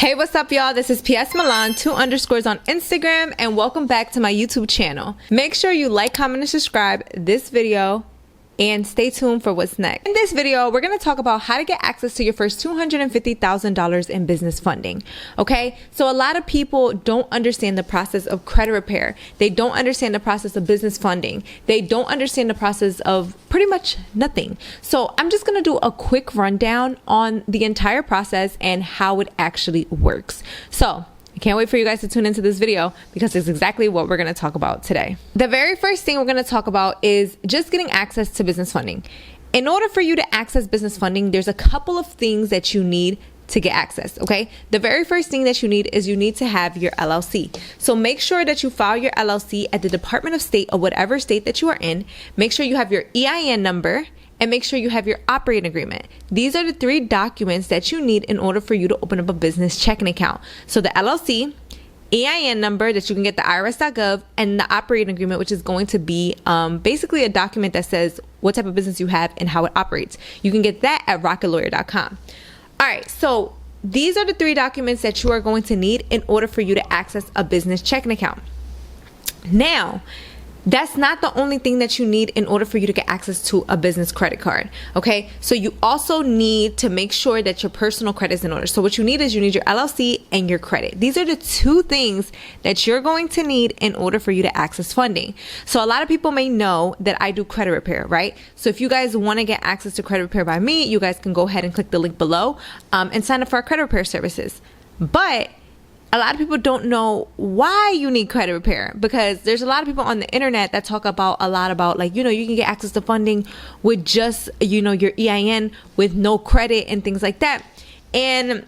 Hey, what's up, y'all? This is PS Milan, 2 underscores on Instagram, and welcome back to my YouTube channel. Make sure you like, comment, and subscribe this video, and stay tuned for what's next. In this video, we're going to talk about how to get access to your first $250,000 in business funding. Okay, so a lot of people don't understand the process of credit repair. They don't understand the process of business funding. They don't understand the process of pretty much nothing. So I'm just going to do a quick rundown on the entire process and how it actually works. So I can't wait for you guys to tune into this video because it's exactly what we're going to talk about today. The very first thing we're going to talk about is just getting access to business funding. In order for you to access business funding, there's a couple of things that you need to get access, okay? The very first thing that you need is you need to have your LLC. So make sure that you file your LLC at the Department of State or whatever state that you are in. Make sure you have your EIN number and make sure you have your operating agreement. These are the 3 documents that you need in order for you to open up a business checking account. So the LLC, EIN number that you can get the IRS.gov, and the operating agreement, which is going to be basically a document that says what type of business you have and how it operates. You can get that at rocketlawyer.com. All right, so these are the 3 documents that you are going to need in order for you to access a business checking account. Now, that's not the only thing that you need in order for you to get access to a business credit card, okay? So you also need to make sure that your personal credit is in order. So what you need is you need your LLC and your credit. These are the 2 things that you're going to need in order for you to access funding. So a lot of people may know that I do credit repair, right? So if you guys want to get access to credit repair by me, you guys can go ahead and click the link below and sign up for our credit repair services. But a lot of people don't know why you need credit repair, because there's a lot of people on the internet that talk about a lot about, like, you know, you can get access to funding with just, you know, your EIN with no credit and things like that. And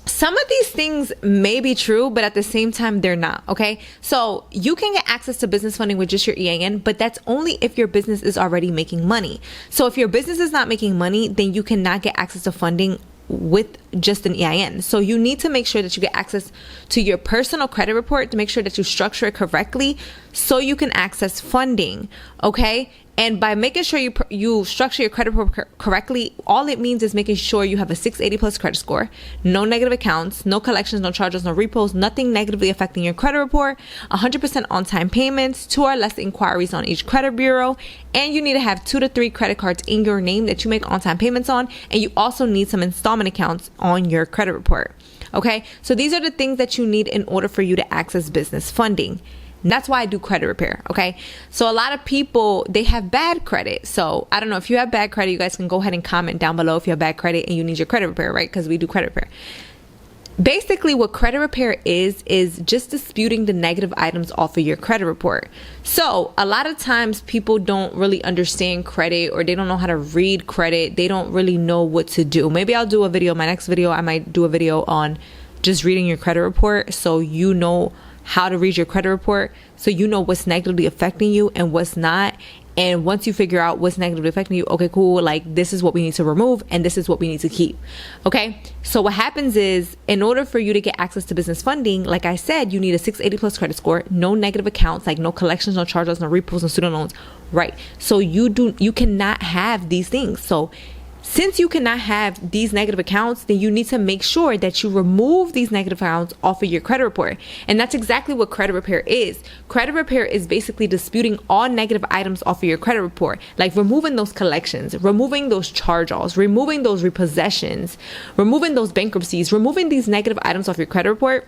some of these things may be true, but at the same time, they're not. Okay. So you can get access to business funding with just your EIN, but that's only if your business is already making money. So if your business is not making money, then you cannot get access to funding with just an EIN. So you need to make sure that you get access to your personal credit report to make sure that you structure it correctly so you can access funding, okay? And by making sure you structure your credit report correctly, all it means is making sure you have a 680 plus credit score, no negative accounts, no collections, no charges, no repos, nothing negatively affecting your credit report, 100% on-time payments, 2 or less inquiries on each credit bureau, and you need to have 2 to 3 credit cards in your name that you make on-time payments on, and you also need some installment accounts on your credit report, okay? So these are the things that you need in order for you to access business funding. And that's why I do credit repair, okay? So a lot of people, they have bad credit. So I don't know, if you have bad credit, you guys can go ahead and comment down below if you have bad credit and you need your credit repair, right? Because we do credit repair. Basically, what credit repair is just disputing the negative items off of your credit report. So a lot of times people don't really understand credit, or they don't know how to read credit. They don't really know what to do. Maybe I'll do a video, my next video, I might do a video on just reading your credit report so you know how to read your credit report, so you know what's negatively affecting you and what's not. And once you figure out what's negatively affecting you, okay, cool, like this is what we need to remove and this is what we need to keep, okay? So what happens is, in order for you to get access to business funding, like I said, you need a 680 plus credit score, no negative accounts, like no collections, no charges, no repos, no student loans, right? So you cannot have these things. So since you cannot have these negative accounts, then you need to make sure that you remove these negative accounts off of your credit report. And that's exactly what credit repair is. Credit repair is basically disputing all negative items off of your credit report, like removing those collections, removing those charge-offs, removing those repossessions, removing those bankruptcies, removing these negative items off your credit report,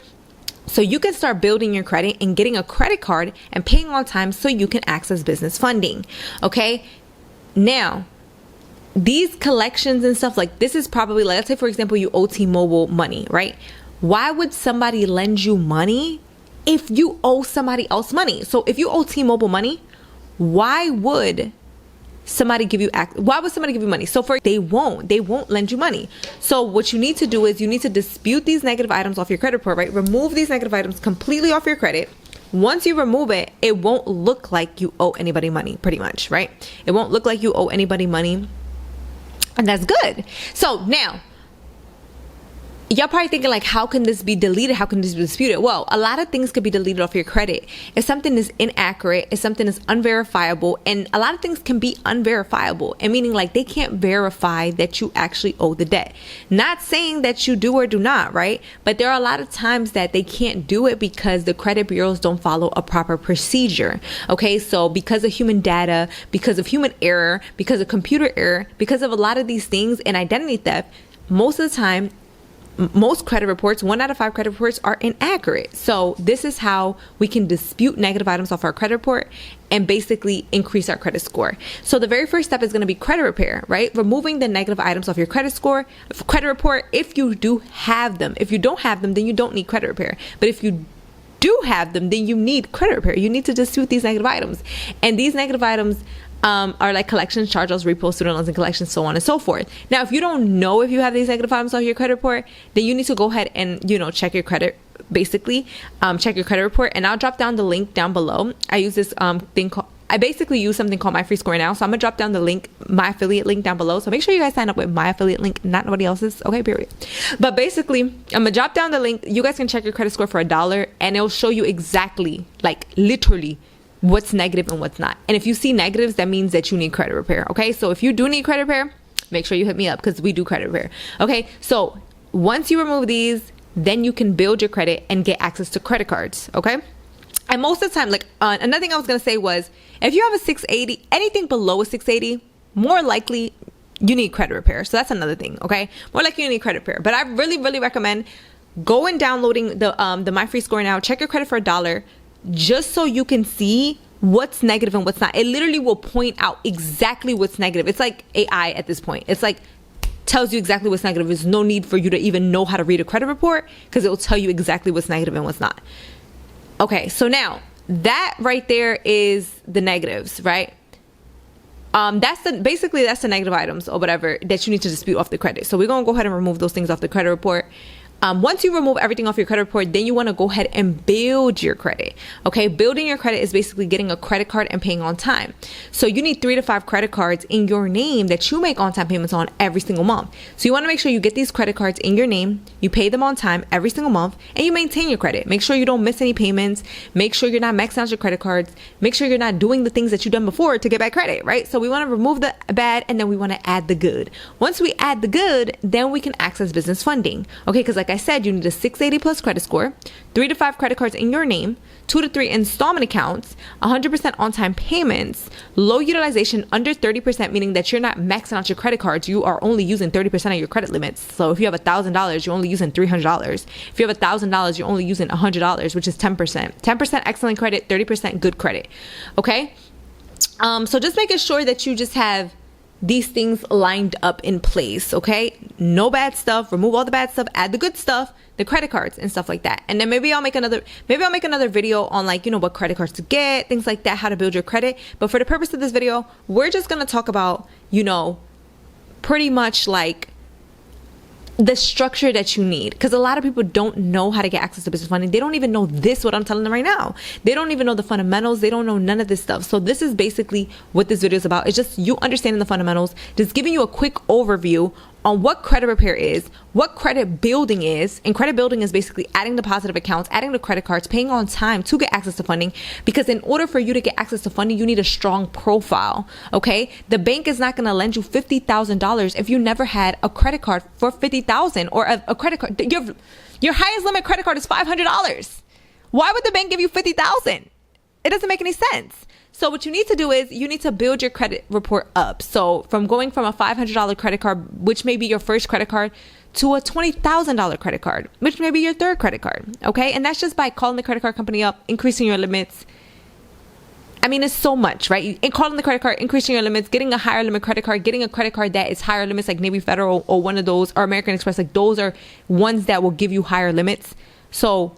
so you can start building your credit and getting a credit card and paying on time so you can access business funding, okay? Now, these collections and stuff, like this is probably, like, let's say for example you owe T-Mobile money, right? Why would somebody lend you money if you owe somebody else money? So if you owe T-Mobile money, why would somebody give you money? So they won't lend you money. So what you need to do is you need to dispute these negative items off your credit report, right? Remove these negative items completely off your credit. Once you remove it, it won't look like you owe anybody money, pretty much, right? It won't look like you owe anybody money. And that's good. So now Y'all probably thinking like, how can this be deleted? How can this be disputed? Well, a lot of things could be deleted off your credit. If something is inaccurate, if something is unverifiable, and a lot of things can be unverifiable, and meaning like they can't verify that you actually owe the debt. Not saying that you do or do not, right? But there are a lot of times that they can't do it because the credit bureaus don't follow a proper procedure. Okay, so because of human data, because of human error, because of computer error, because of a lot of these things and identity theft, most of the time, most credit reports, 1 out of 5 credit reports are inaccurate. So this is how we can dispute negative items off our credit report and basically increase our credit score. So the very first step is going to be credit repair, right? Removing the negative items off your credit report if you do have them. If you don't have them, then you don't need credit repair. But if you do have them, then you need credit repair. You need to dispute these negative items. And these negative items are like collections, charge-offs, repos, student loans, and collections, so on and so forth. Now, if you don't know if you have these negative items on your credit report, then you need to go ahead and, check your credit, basically, check your credit report. And I'll drop down the link down below. I use this thing called, I basically use something called My Free Score Now. So I'm gonna drop down the link, my affiliate link down below. So make sure you guys sign up with my affiliate link, not nobody else's. Okay, period. But basically, I'm gonna drop down the link. You guys can check your credit score for $1 and it'll show you exactly, like literally, what's negative and what's not. And if you see negatives, that means that you need credit repair. Okay, so if you do need credit repair, make sure you hit me up because we do credit repair. Okay, so once you remove these, then you can build your credit and get access to credit cards. Okay, and most of the time, like another thing I was gonna say was, if you have a 680, anything below a 680, more likely you need credit repair. So that's another thing. Okay, more likely you need credit repair. But I really recommend going downloading the My Free Score Now. Check your credit for $1. Just so you can see what's negative and what's not. It literally will point out exactly what's negative. It's like AI at this point. It's like tells you exactly what's negative. There's no need for you to even know how to read a credit report because it will tell you exactly what's negative and what's not. Okay, so now that right there is the negatives, right? That's the negative items or whatever that you need to dispute off the credit. So we're gonna go ahead and remove those things off the credit report. Once you remove everything off your credit report, then you want to go ahead and build your credit. Okay, building your credit is basically getting a credit card and paying on time. So you need 3 to 5 credit cards in your name that you make on time payments on every single month. So you want to make sure you get these credit cards in your name, you pay them on time every single month, and you maintain your credit. Make sure you don't miss any payments. Make sure you're not maxing out your credit cards. Make sure you're not doing the things that you've done before to get back credit, right? So we want to remove the bad and then we want to add the good. Once we add the good, then we can access business funding. Okay, because like I said, you need a 680 plus credit score, 3 to 5 credit cards in your name, 2 to 3 installment accounts, 100% on-time payments, low utilization under 30%, meaning that you're not maxing out your credit cards. You are only using 30% of your credit limits. So if you have $1,000, you're only using $300. If you have $1,000, you're only using $100, which is 10%. 10% excellent credit, 30% good credit. Okay. So just making sure that you just have these things lined up in place. Okay, no bad stuff. Remove all the bad stuff, add the good stuff, the credit cards and stuff like that. And then maybe I'll make another video on like, what credit cards to get, things like that, how to build your credit. But for the purpose of this video, we're just going to talk about, pretty much like the structure that you need, because a lot of people don't know how to get access to business funding. They don't even know what I'm telling them right now. They don't even know the fundamentals. They don't know none of this stuff. So this is basically what this video is about. It's just you understanding the fundamentals, just giving you a quick overview on what credit repair is, what credit building is. And credit building is basically adding the positive accounts, adding the credit cards, paying on time to get access to funding. Because in order for you to get access to funding, you need a strong profile. Okay, the bank is not going to lend you $50,000 if you never had a credit card for $50,000 or a credit card. Your highest limit credit card is $500. Why would the bank give you $50,000? It doesn't make any sense. So what you need to do is you need to build your credit report up. So from going from a $500 credit card, which may be your first credit card, to a $20,000 credit card, which may be your third credit card. Okay, and that's just by calling the credit card company up, increasing your limits. I mean, it's so much, right? And calling the credit card, increasing your limits, getting a higher limit credit card, getting a credit card that is higher limits like Navy Federal or one of those, or American Express. Like those are ones that will give you higher limits. So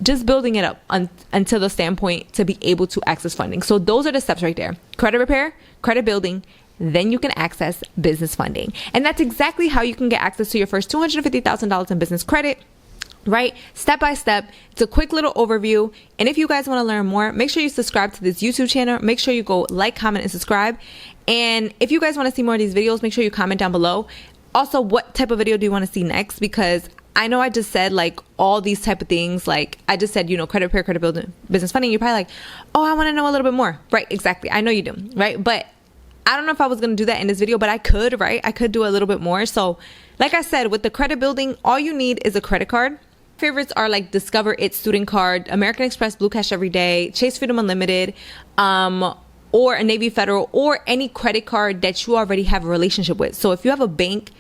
just building it up until the standpoint to be able to access funding. So those are the steps right there. Credit repair, credit building, then you can access business funding. And that's exactly how you can get access to your first $250,000 in business credit, right? Step by step. It's a quick little overview. And if you guys want to learn more, make sure you subscribe to this YouTube channel. Make sure you go like, comment, and subscribe. And if you guys want to see more of these videos, make sure you comment down below. Also, what type of video do you want to see next? Because I know I just said like all these type of things. Like I just said, you know, credit repair, credit building, business funding. You're probably like, oh, I want to know a little bit more. Right. Exactly. I know you do. Right. But I don't know if I was going to do that in this video, but I could, right? I could do a little bit more. So like I said, with the credit building, all you need is a credit card. Favorites are like Discover It Student Card, American Express Blue Cash Every Day, Chase Freedom Unlimited, or a Navy Federal, or any credit card that you already have a relationship with. So if you have a bank,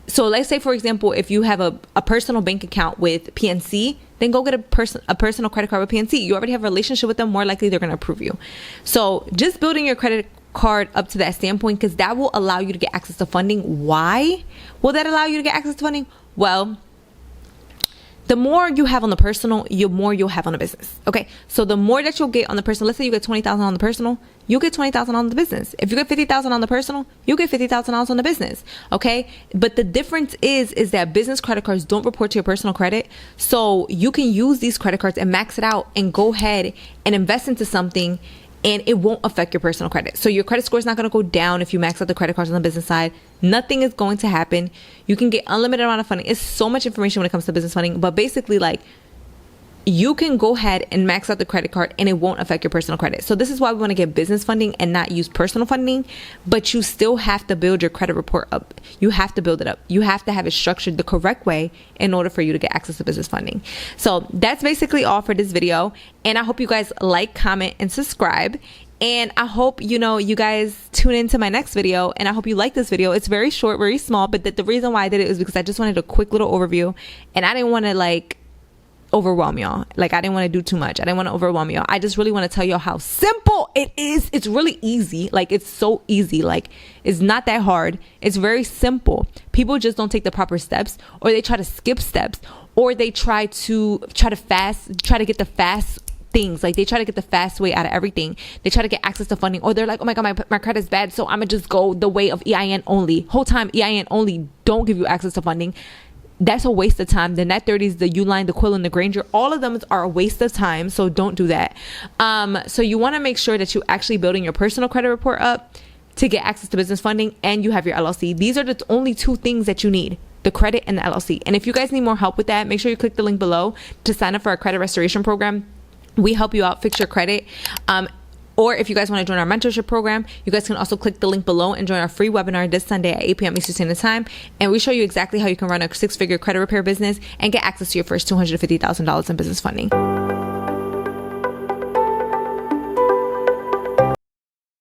so let's say, for example, if you have a personal bank account with PNC, then go get a personal credit card with PNC. You already have a relationship with them. More likely they're going to approve you. So just building your credit card up to that standpoint, because that will allow you to get access to funding. Why will that allow you to get access to funding? Well, the more you have on the personal, the more you'll have on the business. Okay. So the more that you'll get on the personal, let's say you get 20,000 on the personal, you'll get 20,000 on the business. If you get 50,000 on the personal, you'll get $50,000 on the business. Okay. But the difference is that business credit cards don't report to your personal credit. So you can use these credit cards and max it out and go ahead and invest into something, and it won't affect your personal credit. So your credit score is not going to go down if you max out the credit cards on the business side. Nothing is going to happen. You can get unlimited amount of funding. It's so much information when it comes to business funding, but basically, like, you can go ahead and max out the credit card and it won't affect your personal credit. So this is why we want to get business funding and not use personal funding, but you still have to build your credit report up. You have to build it up. You have to have it structured the correct way in order for you to get access to business funding. So that's basically all for this video. And I hope you guys like, comment, and subscribe. And I hope, you know, you guys tune into my next video, and I hope you like this video. It's very short, very small, but the reason why I did it is because I just wanted a quick little overview, and I didn't want to like overwhelm y'all. Like, I didn't want to do too much. I didn't want to overwhelm y'all. I just really want to tell y'all how simple it is. It's really easy. Like, it's so easy. Like, it's not that hard. It's very simple. People just don't take the proper steps, or they try to skip steps, or they try to get the fast things. Like, they try to get the fast way out of everything. They try to get access to funding, or they're like, oh my god, my credit's bad, so I'm gonna just go the way of EIN only. Whole time EIN only don't give you access to funding. That's a waste of time. The Net 30s, the Uline, the Quill, and the Granger, all of them are a waste of time. So don't do that. So you want to make sure that you're actually building your personal credit report up to get access to business funding, and you have your LLC. These are the only two things that you need: the credit and the LLC. And if you guys need more help with that, make sure you click the link below to sign up for our credit restoration program. We help you out, fix your credit. Or if you guys want to join our mentorship program, you guys can also click the link below and join our free webinar this Sunday at 8 p.m. Eastern Standard Time. And we show you exactly how you can run a 6-figure credit repair business and get access to your first $250,000 in business funding.